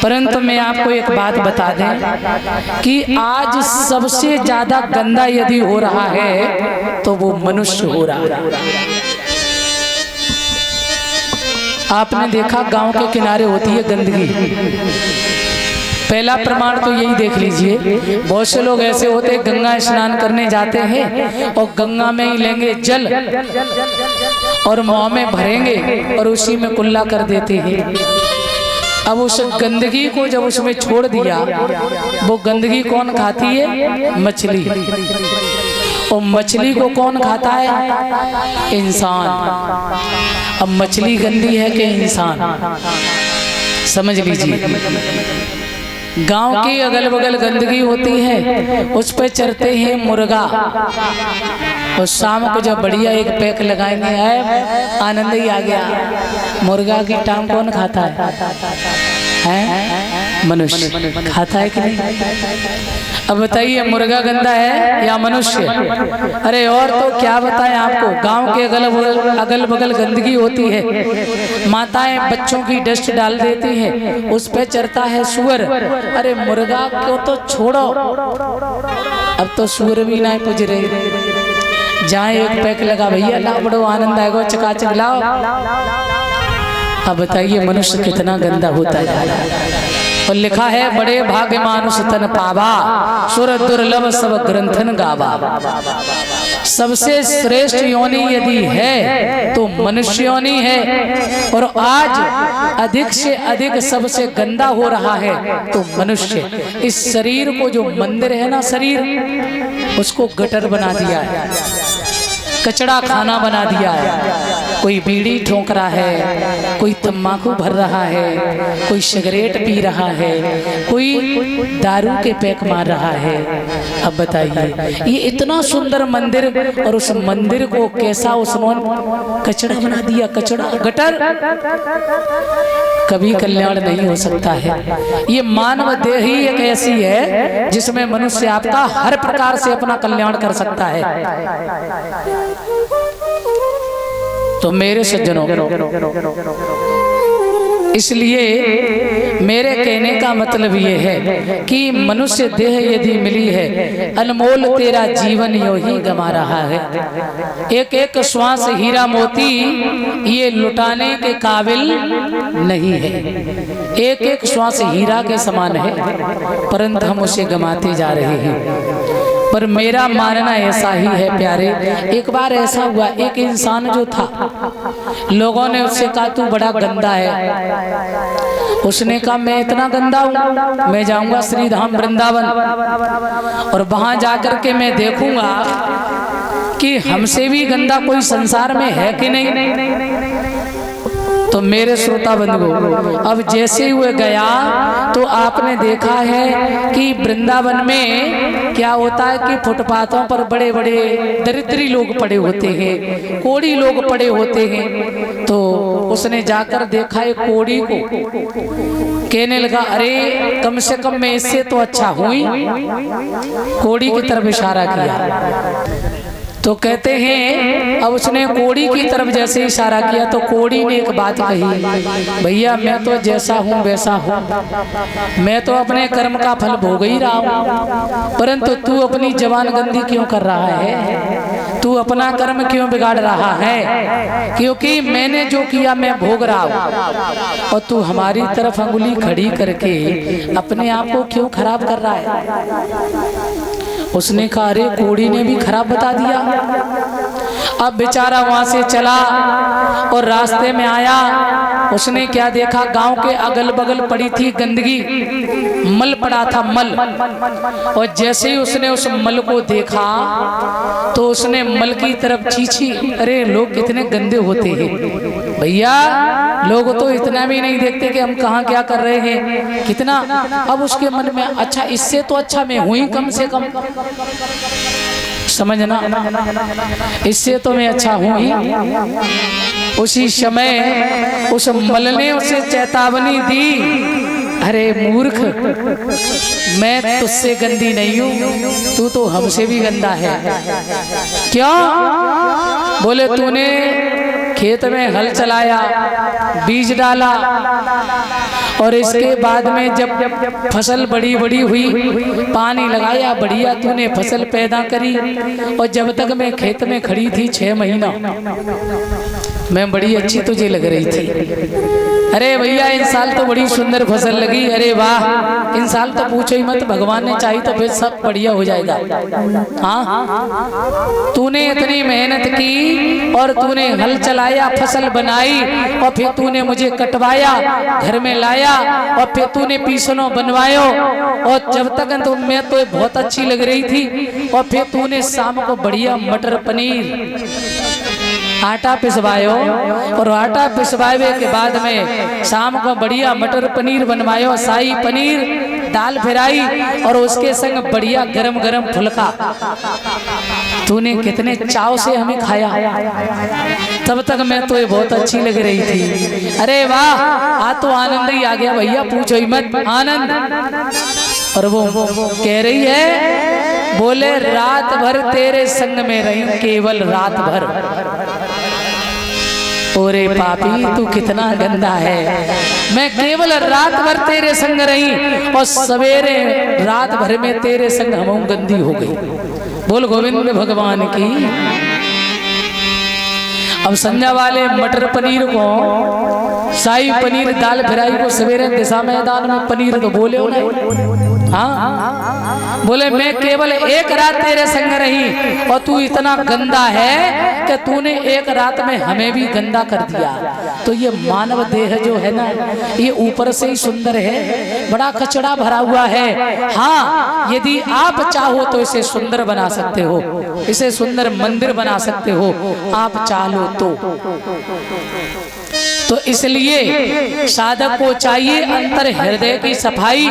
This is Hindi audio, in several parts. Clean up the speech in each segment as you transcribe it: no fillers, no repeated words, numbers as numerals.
परंतु मैं आपको एक बात बता दें कि आज सबसे ज्यादा गंदा यदि हो रहा है तो वो मनुष्य हो रहा है। आपने देखा गांव के किनारे होती है गंदगी, पहला प्रमाण तो यही देख लीजिए। बहुत से लोग ऐसे होते हैं गंगा स्नान करने जाते हैं और गंगा में ही लेंगे जल और मुंह में भरेंगे और उसी में कुल्ला कर देते हैं। अब उस गंदगी को जब उसमें छोड़ दिया, वो गंदगी कौन खाती है? मछली। और मछली को कौन खाता है? इंसान। अब मछली गंदी है कि इंसान? समझ लीजिए। गांव की अगल बगल गंदगी होती है, उस पे चरते हैं मुर्गा और शाम को जब बढ़िया एक पैक लगाएंगे है, आनंद ही आ गया। मुर्गा की टांग कौन खाता है? मनुष्य खाता है कि नहीं? अब बताइए मुर्गा गंदा है या मनुष्य? अरे और तो क्या बताएं आपको, गांव के अगल बगल गंदगी होती है, माताएं बच्चों की डस्ट डाल देती हैं, उस पे चरता है सुअर। अरे मुर्गा को तो छोड़ो, अब तो सुअर भी ना पुज रहे। जहाँ एक पैक लगा भैया लाओ, बड़ो आनंद आएगा, चकाचक लाओ। अब बताइए मनुष्य कितना गंदा होता है। और लिखा है बड़े भाग्य मानुष तन पावा, सुर दुर्लभ सब ग्रंथन गावा। सबसे श्रेष्ठ योनि यदि है तो मनुष्य योनि है, और आज अधिक से अधिक सबसे गंदा हो रहा है तो मनुष्य। इस शरीर को जो मंदिर है ना, शरीर, उसको गटर बना दिया है, कचड़ा खाना बना दिया है। कोई बीड़ी ठोक रहा है, कोई तम्बाकू भर रहा है, कोई सिगरेट पी रहा है, कोई दारू के पैक मार रहा है। अब बताइए ये इतना सुंदर मंदिर, और उस मंदिर को कैसा उसने कचड़ा बना दिया, कचड़ा, गटर। कभी कल्याण नहीं हो सकता है। ये मानव देह ही एक ऐसी है जिसमें मनुष्य आपका हर प्रकार से अपना कल्याण कर सकता है। तो मेरे सज्जनों, इसलिए मेरे कहने का मतलब ये है कि मनुष्य देह यदि मिली है, अनमोल तेरा जीवन यो ही गमा रहा है। एक एक श्वास हीरा मोती ये लुटाने के काबिल नहीं है। एक एक श्वास हीरा के समान है, परंतु हम उसे गमाते जा रहे हैं। पर मेरा मानना ऐसा ही है प्यारे। एक बार ऐसा हुआ, एक इंसान जो था, लोगों ने उससे कहा तू बड़ा गंदा है। उसने कहा मैं इतना गंदा हूँ, मैं जाऊंगा श्री धाम वृंदावन और वहां जाकर के मैं देखूंगा कि हमसे भी गंदा कोई संसार में है कि नहीं। तो मेरे श्रोता बंधुओं, अब जैसे हुए गया तो आपने देखा है कि वृंदावन में क्या होता है कि फुटपाथों पर बड़े बड़े दरिद्री लोग पड़े होते हैं, कोढ़ी लोग पड़े होते हैं। तो उसने जाकर देखा एक कोढ़ी को, कहने लगा अरे कम से कम मैं इससे तो अच्छा हुई। कोढ़ी की तरफ इशारा किया तो कहते हैं अब उसने कोढ़ी की तरफ जैसे इशारा किया तो कोढ़ी ने एक बात कही, भैया मैं तो जैसा हूँ वैसा हूँ, मैं तो अपने कर्म का फल भोग ही रहा हूँ, परंतु तू अपनी जवान गंदी क्यों कर रहा है? तू अपना कर्म क्यों बिगाड़ रहा है? क्योंकि मैंने जो किया मैं भोग रहा हूँ और तू हमारी तरफ अंगुली खड़ी करके अपने आप को क्यों खराब कर रहा है? उसने कहा अरे कोढ़ी ने भी खराब बता दिया। अब बेचारा वहां से चला और रास्ते में आया, उसने क्या देखा, गांव के अगल बगल पड़ी थी गंदगी, मल पड़ा था, मल। और जैसे ही उसने उस मल को देखा तो उसने मल की तरफ खींची। अरे लोग कितने गंदे होते हैं भैया, लोग तो इतना भी नहीं देखते कि हम कहाँ क्या कर रहे हैं, कितना। अब उसके मन में अच्छा इससे तो अच्छा मैं हुई कम से कम, समझना, इससे तो मैं अच्छा हूँ ही। उसी समय उस मल ने उसे चेतावनी दी, अरे मूर्ख, मैं तुझसे गंदी नहीं हूँ, तू तो हमसे भी गंदा है। क्यों? बोले तूने खेत में हल चलाया, बीज डाला, और इसके बाद में जब फसल बड़ी बड़ी हुई, पानी लगाया, बढ़िया तूने फसल पैदा करी। और जब तक मैं खेत में खड़ी थी 6 महीना, मैं बड़ी अच्छी तुझे लग रही थी। अरे भैया इन साल तो बड़ी सुंदर फसल लगी, अरे वाह इन साल तो पूछो ही मत, भगवान ने चाहिए तो फिर सब बढ़िया हो जाएगा। हाँ, तूने इतनी मेहनत की और तूने हल चलाया, फसल बनाई, और फिर तूने मुझे कटवाया, घर में लाया, और फिर तूने पीसनो बनवायो, और जब तक तो मैं तो बहुत अच्छी लग रही थी, और फिर तूने शाम को बढ़िया मटर पनीर आटा पिसवायो, और आटा पिसवावे के बाद में शाम को बढ़िया मटर पनीर बनवायो, शाही पनीर, दाल फ्राई, और उसके संग बढ़िया गरम गरम फुल्का। तूने कितने चाव से हमें खाया। तब तक मैं तो बहुत अच्छी लग रही थी। अरे वाह, आज तो आनंद ही आ गया भैया, पूछो ही मत, आनंद। और वो कह रही है, बोले रात भर तेरे संग में रही, केवल रात भर। ओरे पापी तू कितना गंदा है, मैं केवल रात भर तेरे संग रही, और सवेरे रात भर में तेरे संग हम गंदी हो गई। बोल गोविंद भगवान की। अब संध्या वाले मटर पनीर को, शाही पनीर, दाल फ्राई को सवेरे दिशा मैदान में पनीर तो बोले हो नहीं। हाँ, बोले मैं केवल एक रात तेरे संग रही, और तू इतना गंदा है कि तूने एक रात में हमें भी गंदा कर दिया। तो ये मानव देह जो है ना, ये ऊपर से ही सुंदर है, बड़ा कचड़ा भरा हुआ है। हाँ, यदि आप चाहो तो इसे सुंदर बना सकते हो, इसे सुंदर मंदिर बना सकते हो, आप चाहो तो इसलिए साधक को चाहिए अंतर हृदय की सफाई।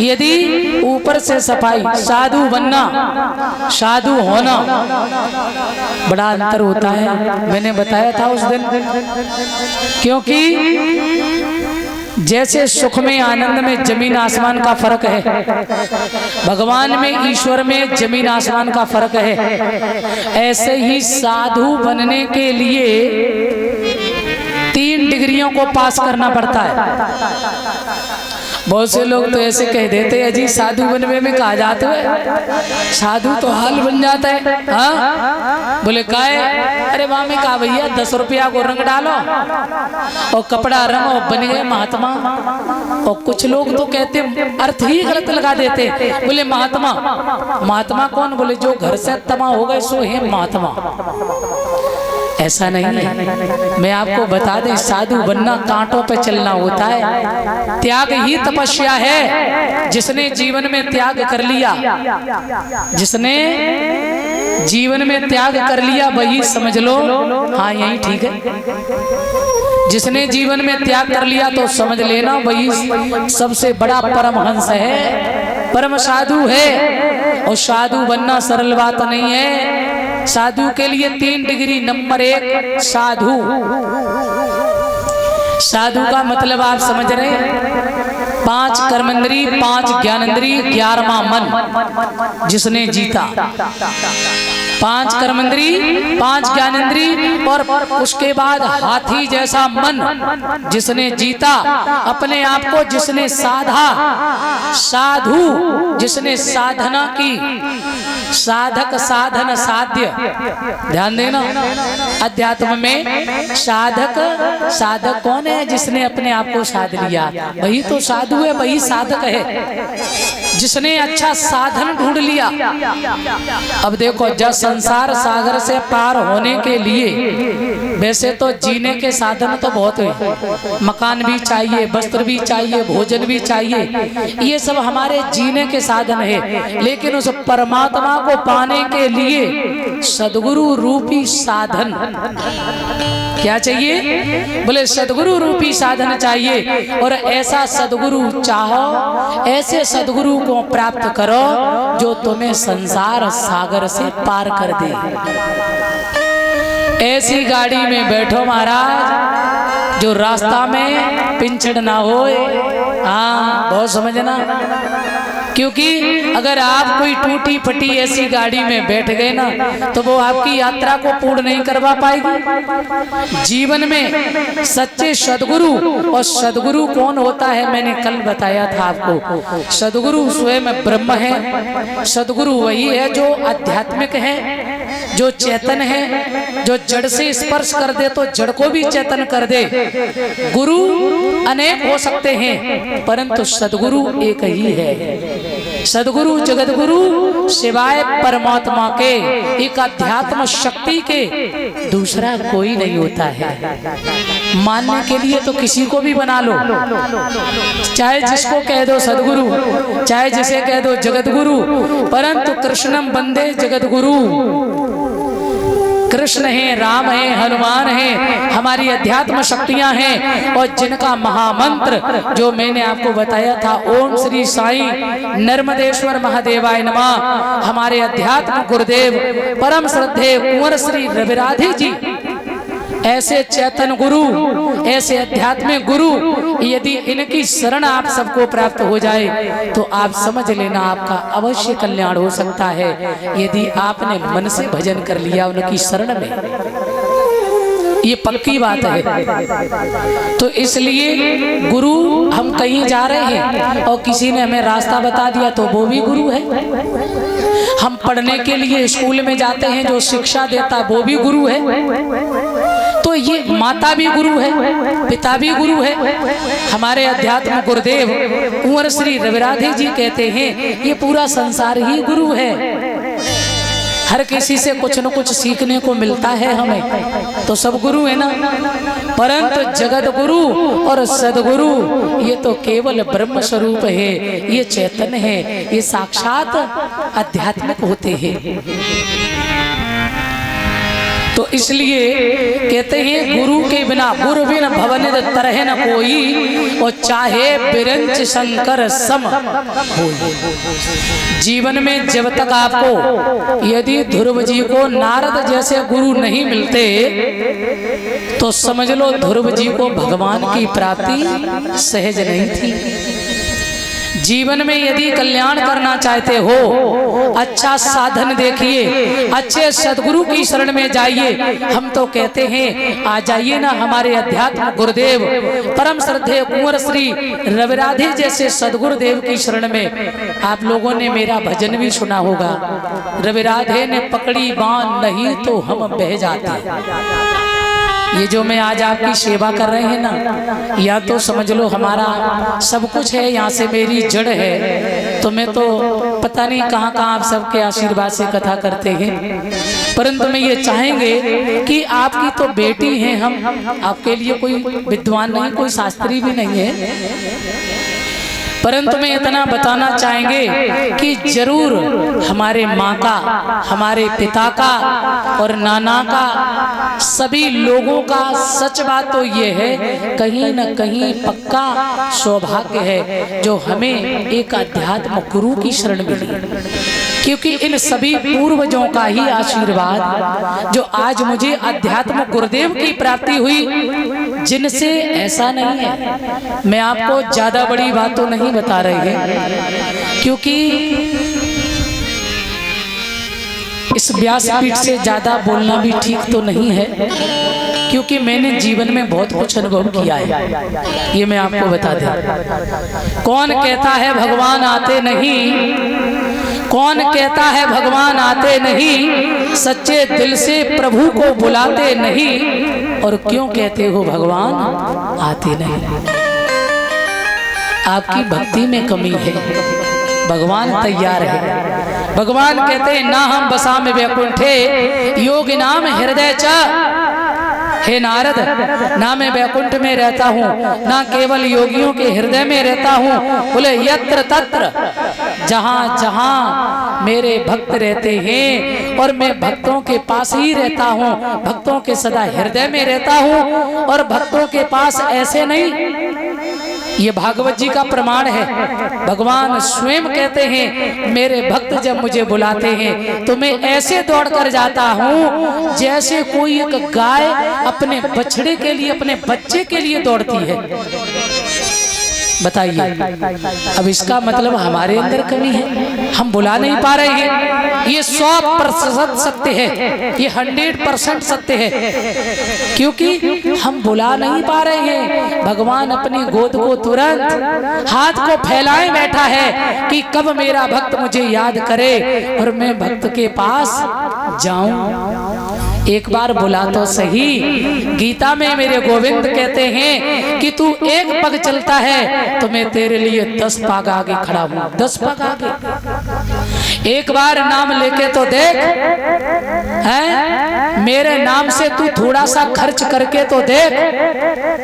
यदि ऊपर से सफाई, साधु बनना, साधु होना, बड़ा अंतर होता है। मैंने बताया था उस दिन, क्योंकि जैसे सुख में आनंद में जमीन आसमान का फर्क है, भगवान में ईश्वर में जमीन आसमान का फर्क है, ऐसे ही साधु बनने के लिए 3 डिग्रियों को पास करना पड़ता है। बहुत से लोग तो ऐसे कह देते हैं जी साधु बनने में कहा जाते हैं, साधु तो हाल बन जाता है। हाँ, बोले काहे? अरे वहां में कहा भैया 10 रुपया को रंग डालो और कपड़ा रंगो, बन गए महात्मा। और कुछ लोग तो कहते अर्थ ही गलत लगा देते, बोले महात्मा। महात्मा कौन? बोले जो घर से तमा हो गए सो है महात्मा। ऐसा नहीं है। मैं आपको बता दें, साधु बनना कांटों पे चलना होता है। त्याग ही तपस्या है। जिसने जीवन में त्याग कर लिया, जिसने जीवन में त्याग कर लिया वही समझ लो, हाँ यही ठीक है। जिसने जीवन में त्याग कर लिया तो समझ लेना वही सबसे बड़ा परमहंस है, परम साधु है। और साधु बनना सरल बात नहीं है। साधु के लिए 3 डिग्री। नंबर 1 साधु। साधु का मतलब आप समझ रहे हैं, 5 कर्मेंद्री, 5 ज्ञानेंद्री, 11वां मन जिसने जीता। 5 कर्मेंद्री, 5 ज्ञानेंद्री और उसके बाद हाथी जैसा मन जिसने जीता, अपने आप को जिसने साधा, साधु जिसने साधना की, साधक साधन साध्य। ध्यान देना, अध्यात्म में साधक, साधक कौन है? जिसने अपने आप को साध लिया, वही तो साधु है, वही साधक है, जिसने अच्छा साधन ढूंढ लिया। अब देखो, जब संसार सागर से पार होने के लिए वैसे तो जीने के साधन तो बहुत है, मकान भी चाहिए, वस्त्र भी चाहिए, भोजन भी चाहिए, ये सब हमारे जीने के साधन है। लेकिन उस परमात्मा को पाने के लिए सद्गुरु रूपी साधन क्या चाहिए? बोले सद्गुरु रूपी साधन चाहिए। और ऐसा सद्गुरु चाहो, ऐसे सद्गुरु को प्राप्त करो जो तुम्हें संसार सागर से पार कर दे। ऐसी गाड़ी में बैठो महाराज जो रास्ता में पिंचड़ ना हो। हाँ, बहुत समझना। क्योंकि अगर आप कोई टूटी फटी ऐसी गाड़ी में बैठ गए ना तो वो आपकी यात्रा को पूर्ण नहीं करवा पाएगी। जीवन में सच्चे सदगुरु, और सदगुरु कौन होता है मैंने कल बताया था आपको, सदगुरु स्वयं ब्रह्म है। सदगुरु वही है जो आध्यात्मिक है, जो चेतन है, जो जड़ से स्पर्श कर दे तो जड़ को भी चेतन कर दे। गुरु अनेक हो सकते हैं परंतु सदगुरु एक ही है। सदगुरु जगत गुरु सिवाय परमात्मा के, एक अध्यात्म शक्ति के दूसरा कोई नहीं होता है। मानने के लिए तो किसी को भी बना लो, चाहे जिसको कह दो सदगुरु, चाहे जिसे कह दो जगत गुरु, परंतु कृष्णम वंदे जगत गुरु। कृष्ण है, राम है, हनुमान है, हमारी अध्यात्म शक्तियां हैं, और जिनका महामंत्र जो मैंने आपको बताया था, ओम श्री साईं नर्मदेश्वर महादेवाय नमः, हमारे अध्यात्म गुरुदेव परम श्रद्धेय कुंवर श्री रविराधे जी, ऐसे चेतन गुरु, ऐसे आध्यात्मिक गुरु, यदि इनकी शरण आप सबको प्राप्त हो जाए तो आप समझ लेना आपका अवश्य कल्याण हो सकता है, यदि आपने मन से भजन कर लिया उनकी शरण में। ये पक्की बात है। तो इसलिए गुरु, हम कहीं जा रहे हैं और किसी ने हमें रास्ता बता दिया तो वो भी गुरु है। हम पढ़ने के लिए स्कूल में जाते हैं, जो शिक्षा देता वो भी गुरु है। तो ये माता भी गुरु है, पिता भी गुरु है। हमारे अध्यात्म गुरुदेव कुंवर श्री रविराधे जी कहते हैं ये पूरा संसार ही गुरु है। हर किसी से कुछ न कुछ सीखने को मिलता है हमें, तो सब गुरु है ना। परंतु जगत गुरु और सदगुरु ये तो केवल ब्रह्म स्वरूप है, ये चेतन है, ये साक्षात आध्यात्मिक होते हैं। तो इसलिए कहते हैं गुरु के बिना, गुरु बिन भवन तरह न कोई, और चाहे बिरंच शंकर सम होई। जीवन में जब तक आपको यदि ध्रुव जी को नारद जैसे गुरु नहीं मिलते तो समझ लो ध्रुव जी को भगवान की प्राप्ति सहज नहीं थी। जीवन में यदि कल्याण करना चाहते हो, अच्छा साधन देखिए, अच्छे सदगुरु की शरण में जाइए। हम तो कहते हैं आ जाइए ना हमारे अध्यात्म गुरुदेव परम श्रद्धेय कुंवर श्री रविराधे जैसे सदगुरुदेव की शरण में। आप लोगों ने मेरा भजन भी सुना होगा, रविराधे ने पकड़ी बांध नहीं तो हम बह जाते। ये जो मैं आज आपकी सेवा कर रहे हैं ना, या तो समझ लो हमारा सब कुछ है, यहाँ से मेरी जड़ है। तो मैं तो पता नहीं कहाँ कहाँ आप सबके आशीर्वाद से कथा करते हैं, परंतु मैं ये चाहेंगे कि आपकी तो बेटी हैं हम, आपके लिए कोई विद्वान नहीं, कोई शास्त्री भी नहीं है, परंतु मैं इतना बताना चाहेंगे कि जरूर हमारे माँ का, हमारे पिता का और नाना का, सभी लोगों का सच बात तो ये है, कहीं न कहीं पक्का सौभाग्य है जो हमें एक अध्यात्म गुरु की शरण मिली। क्योंकि इन सभी पूर्वजों का ही आशीर्वाद जो आज मुझे अध्यात्म गुरुदेव की प्राप्ति हुई, जिनसे ऐसा नहीं है। मैं आपको ज्यादा बड़ी बात तो नहीं बता रही है, क्योंकि इस व्यासपीठ से ज्यादा बोलना भी ठीक तो नहीं है, क्योंकि मैंने जीवन में बहुत कुछ अनुभव किया है। ये मैं आपको बता दूं। कौन कहता है भगवान आते नहीं, कौन कहता है भगवान आते नहीं, सच्चे दिल से प्रभु को बुलाते नहीं, और क्यों कहते हो भगवान आते नहीं। आपकी भक्ति में कमी है, भगवान तैयार है। भगवान कहते हैं ना हम बसा में वैकुंठे योगी नाम हृदय च। हे नारद, ना मैं वैकुंठ में रहता हूँ, ना केवल योगियों के हृदय में रहता हूँ। बोले यत्र तत्र, जहाँ जहाँ मेरे भक्त रहते हैं, और मैं भक्तों के पास ही रहता हूँ, भक्तों के सदा हृदय में रहता हूँ, और भक्तों के पास ऐसे नहीं। ये भागवत जी का प्रमाण है। भगवान स्वयं कहते हैं मेरे भक्त जब मुझे बुलाते हैं तो मैं ऐसे दौड़ कर जाता हूँ जैसे कोई एक गाय अपने बछड़े के लिए, अपने बच्चे के लिए दौड़ती है। बताइए, अब इसका मतलब हमारे अंदर कमी है, हम बुला नहीं पा रहे हैं। ये 100% सत्य है, ये 100% सत्य है, क्योंकि हम बुला नहीं पा रहे हैं। भगवान अपनी गोद को तुरंत हाथ को फैलाए बैठा है कि कब मेरा भक्त मुझे याद करे और मैं भक्त के पास जाऊं। एक बार बुला तो सही। गीता में मेरे गोविंद कहते हैं कि तू एक पग चलता है तो मैं तेरे लिए 10 पग आगे खड़ा हूं, 10 पग आगे। एक बार नाम लेके तो देख, हैं? मेरे नाम से तू थोड़ा सा खर्च करके तो देख,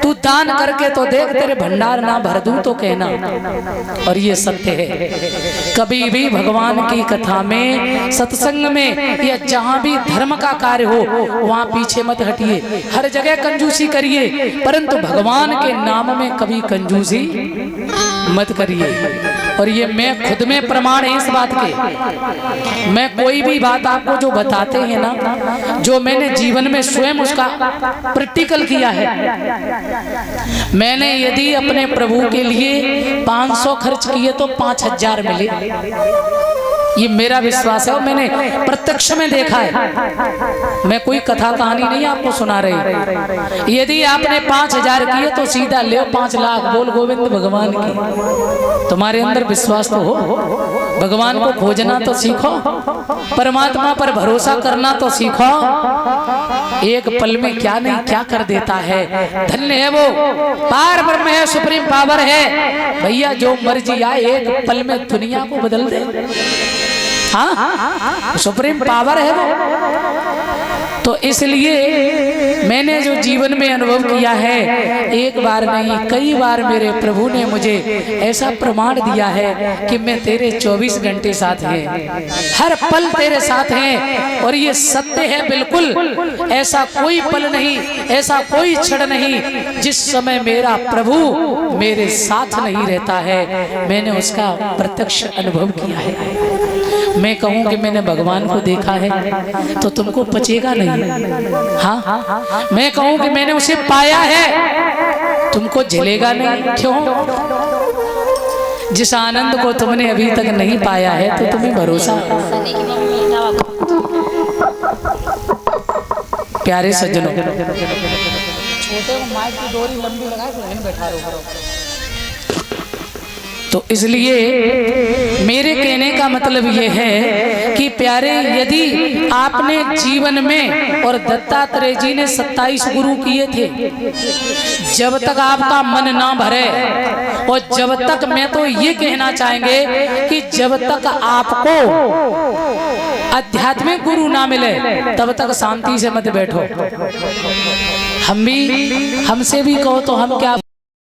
तू दान करके तो देख, तेरे भंडार ना भर दूं तो कहना। और ये सत्य है, कभी भी भगवान की कथा में, सत्संग में या जहां भी धर्म का कार्य हो वहां पीछे मत हटिए। हर जगह कंजूसी करिए, परंतु भगवान के नाम में कभी कंजूसी मत करिए। और ये मैं खुद में प्रमाण है इस बात के। मैं कोई भी बात आपको जो बताते हैं ना, जो मैंने जीवन में स्वयं उसका प्रैक्टिकल किया है। मैंने यदि अपने प्रभु के लिए 500 खर्च किए तो 5000 मिले, ये मेरा विश्वास है और मैंने प्रत्यक्ष में देखा है। मैं कोई कथा कहानी नहीं आपको सुना रही। यदि आपने 5000 किए तो सीधा ले 5 लाख, बोल गोविंद भगवान की। तुम्हारे अंदर विश्वास तो हो, भगवान को खोजना तो सीखो, परमात्मा पर भरोसा करना तो सीखो। एक पल में क्या नहीं क्या कर देता है। धन्य है वो, पार ब्रह्म है, सुप्रीम पावर है भैया। जो मर्जी आए एक पल में दुनिया को बदल दे। हाँ, सुप्रीम पावर है वो। तो इसलिए मैंने जो जीवन में अनुभव किया है, एक बार नहीं कई बार मेरे प्रभु ने मुझे ऐसा प्रमाण दिया है कि मैं तेरे 24 घंटे साथ हैं, हर पल तेरे साथ हैं। और ये सत्य है बिल्कुल। ऐसा कोई पल नहीं, ऐसा कोई क्षण नहीं जिस समय मेरा प्रभु मेरे साथ नहीं रहता है। मैंने उसका प्रत्यक्ष अनुभव किया है। मैं कहूँ कि मैंने भगवान को देखा है तो तुमको पचेगा नहीं। हाँ, मैं कहूँ कि मैंने उसे पाया है, तुमको झेलेगा नहीं। क्यों? जिस आनंद को तुमने अभी तक नहीं पाया है तो तुम्हें भरोसा। प्यारे सज्जनों, छोटे माइक की डोरी लंबी लगाए बैठा रहो। तो इसलिए मेरे कहने का मतलब ये है कि प्यारे, यदि आपने जीवन में, और दत्तात्रेय जी ने 27 गुरु किए थे, जब तक आपका मन ना भरे, और जब तक, मैं तो ये कहना चाहेंगे कि जब तक आपको आध्यात्मिक गुरु ना मिले तब तक शांति से मत बैठो। हम भी, हमसे भी कहो तो हम क्या